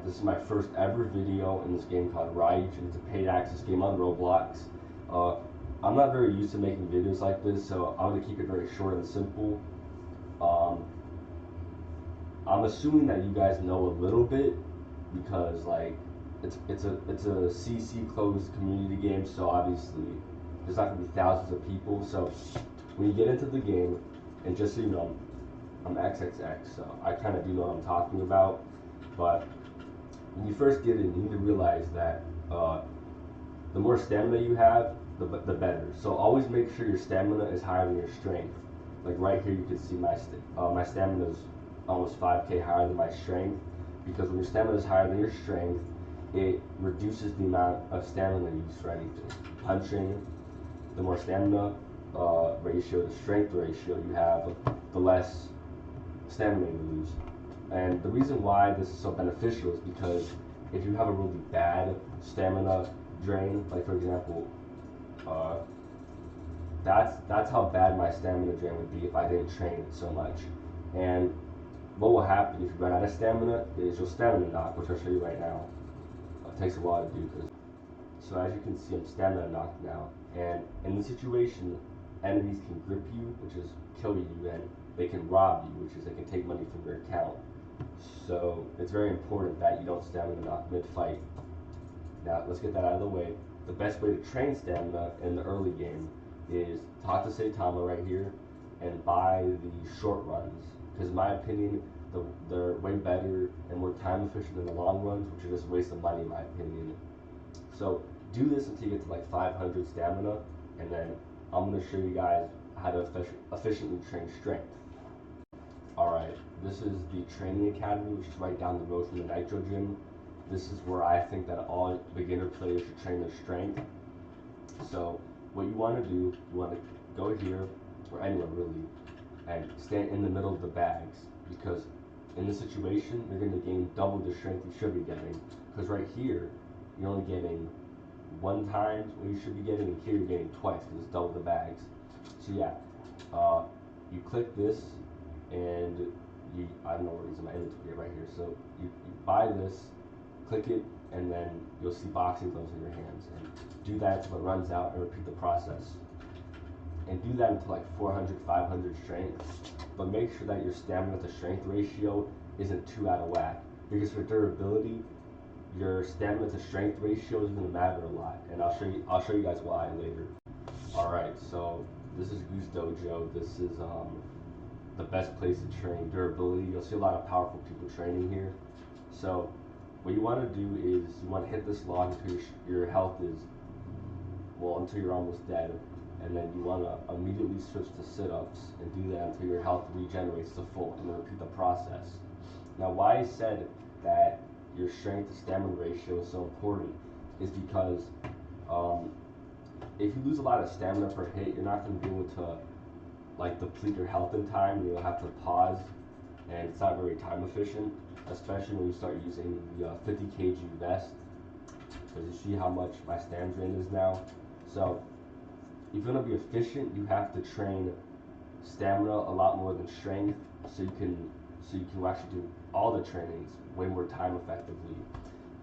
this is my first ever video in this game called Ryujin. It's a paid access game on Roblox. I'm not very used to making videos like this, so I'm gonna keep it very short and simple. I'm assuming that you guys know a little bit because like it's a CC closed community game, so obviously there's not gonna be thousands of people. So when you get into the game, and just so you know, I'm XXX, so I kind of do know what I'm talking about. But when you first get in, you need to realize that the more stamina you have, the better. So always make sure your stamina is higher than your strength. Like right here, you can see my stamina is almost 5k higher than my strength, because when your stamina is higher than your strength, it reduces the amount of stamina used for anything. Punching, the more stamina ratio, the strength ratio you have, the less stamina you lose. And the reason why this is so beneficial is because if you have a really bad stamina drain, like for example, that's how bad my stamina drain would be if I didn't train it so much. And what will happen if you run out of stamina is you'll stamina knock, which I'll show you right now. It takes a while to do this. So as you can see, I'm stamina knocked now. And in this situation, enemies can grip you, which is kill you, and they can rob you, which is they can take money from your account. So it's very important that you don't stamina knock mid-fight. Now let's get that out of the way. The best way to train stamina in the early game is talk to Saitama right here and buy the short runs, because in my opinion they're way better and more time efficient than the long runs, which are just a waste of money in my opinion. So do this until you get to like 500 stamina, and then I'm going to show you guys how to efficiently train strength. Alright, this is the training academy, which is right down the road from the Nitro Gym. This is where I think that all beginner players should train their strength. So what you want to do, you want to go here, or anywhere really, and stand in the middle of the bags, because in this situation you're going to gain double the strength you should be getting, because right here you're only getting one time what you should be getting, and here you're getting twice because it's double the bags. So yeah, you click this, and I don't know where it is in my inventory right here. So you buy this, click it, and then you'll see boxing gloves in your hands, and do that until it runs out, and repeat the process. And do that until like 400, 500 strength, but make sure that your stamina to strength ratio isn't too out of whack, because for durability, your stamina to strength ratio is going to matter a lot, and I'll show you guys why later. Alright, so this is Goose Dojo. This is the best place to train durability. You'll see a lot of powerful people training here. So what you want to do is you want to hit this log until your health is, well, until you're almost dead, and then you want to immediately switch to sit-ups and do that until your health regenerates to full, and then repeat the process. Now why I said that your strength to stamina ratio is so important is because if you lose a lot of stamina per hit, you're not going to be able to like deplete your health in time. You'll have to pause, and it's not very time efficient, especially when you start using the 50 kg vest, because you see how much my stamina drain is now. So if you're going to be efficient, you have to train stamina a lot more than strength, so you can actually do all the trainings way more time effectively.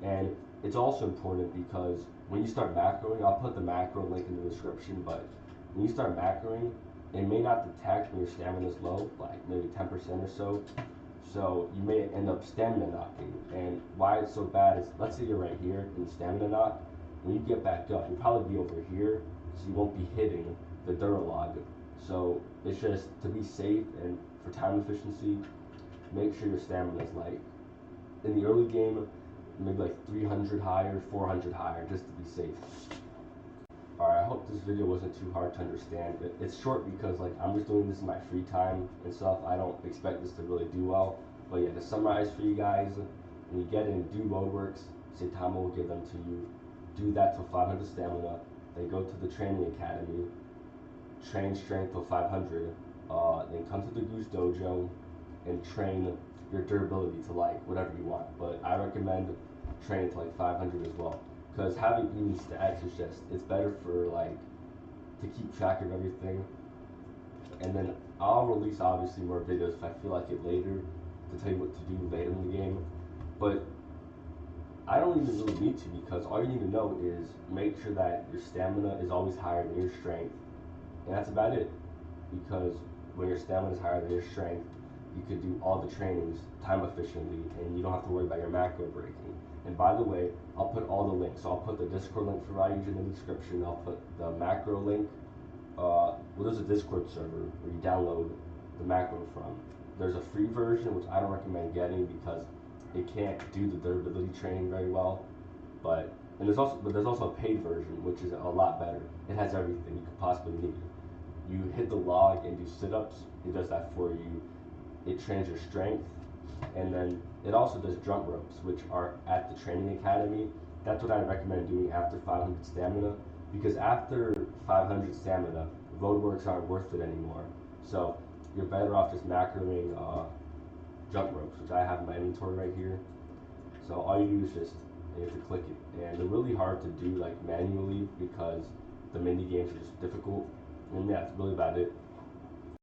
And it's also important because when you start macroing, I'll put the macro link in the description, but when you start macroing, it may not detect when your stamina is low, like maybe 10% or so. So you may end up stamina knocking. And why it's so bad is, let's say you're right here in stamina knock, when you get back up, you'll probably be over here, so you won't be hitting the Duralog. So it's just to be safe and for time efficiency, make sure your stamina is like, in the early game, maybe like 300 higher, 400 higher, just to be safe. Alright, I hope this video wasn't too hard to understand. It's short because like I'm just doing this in my free time and stuff. I don't expect this to really do well. But yeah, to summarize for you guys, when you get in, do road works, Saitama will give them to you. Do that till 500 stamina, then go to the training academy, train strength till 500, then come to the Goose Dojo and train your durability to like whatever you want. But I recommend training to like 500 as well, because having even stats is just, it's better for like to keep track of everything. And then I'll release obviously more videos if I feel like it later, to tell you what to do later in the game. But I don't even really need to, because all you need to know is make sure that your stamina is always higher than your strength, and that's about it. Because when your stamina is higher than your strength, you can do all the trainings time efficiently, and you don't have to worry about your macro breaking. And by the way, I'll put all the links. So I'll put the Discord link for Ryujin in the description. I'll put the macro link. There's a Discord server where you download the macro from. There's a free version which I don't recommend getting because it can't do the durability training very well. There's also a paid version which is a lot better. It has everything you could possibly need. You hit the log and do sit-ups. It does that for you. It trains your strength, and then it also does jump ropes, which are at the training academy. That's what I recommend doing after 500 stamina, because after 500 stamina, roadworks aren't worth it anymore. So you're better off just macroing jump ropes, which I have in my inventory right here. So all you do is you have to click it, and they're really hard to do like manually because the mini games are just difficult. And yeah, that's really about it.